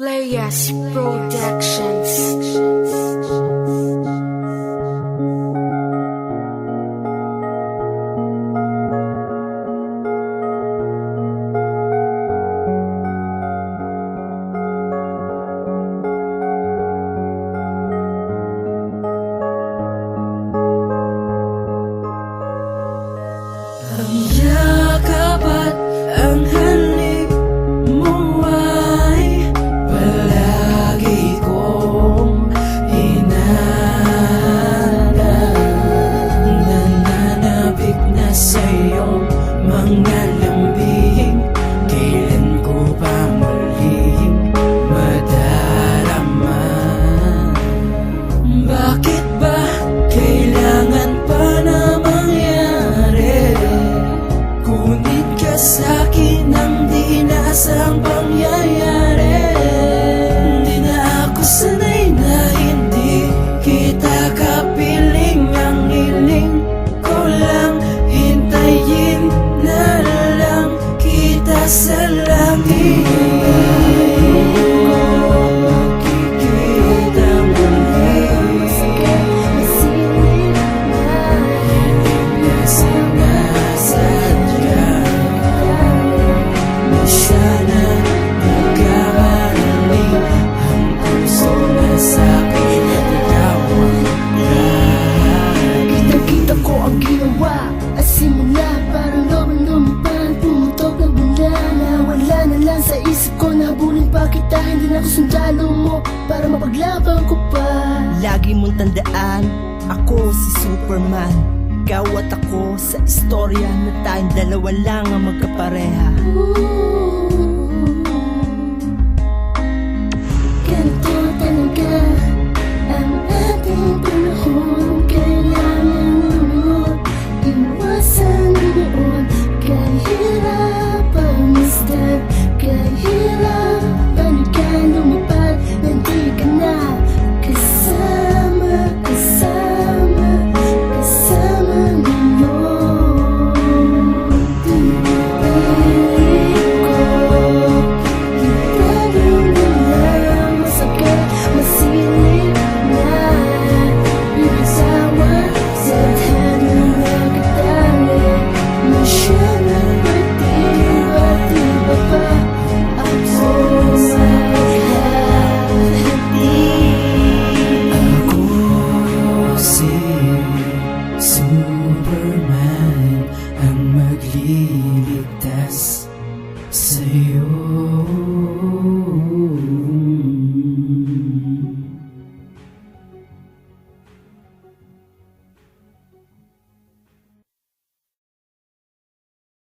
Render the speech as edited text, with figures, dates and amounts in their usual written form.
Playas Productions. Ang yakap at ang halik mo ay palagi kong hinahanda. Nananabik na sa iyong mga lambing, kailan ko pa muling madarama? Bakit ba kailangan pa na mangyari? Ngunit ka sa'kin ang di inaasang pangyayari. Di na ako sanay na hindi kita kapiling. Ang hiling ko lang, hintayin na lang kita sa langit. Simula parang lumipad, pumutok na bigla. Nawala na lang sa isip ko, nahabulin pa kita. Hindi na ako sundalo mo para mapaglaban ko pa. Lagi mong tandaan, ako si Superman. Ikaw at ako sa istorya na tayong dalawa lang ang magkapareha. Ganito talaga ang ating panahon. Kailangan lumingon, iwasan ang noon. Kahirap ang masdan, kahirapan ka lumipad. Nandi ka na kasama, kasama, kasama ngayon. Pinipilit ko, itagal na lang. Masakit, masilip na binasawa sa tadhana na katali. Masya na pati at iba pa ako maghahati. Ako si Superman, ang magliligtas sa'yo.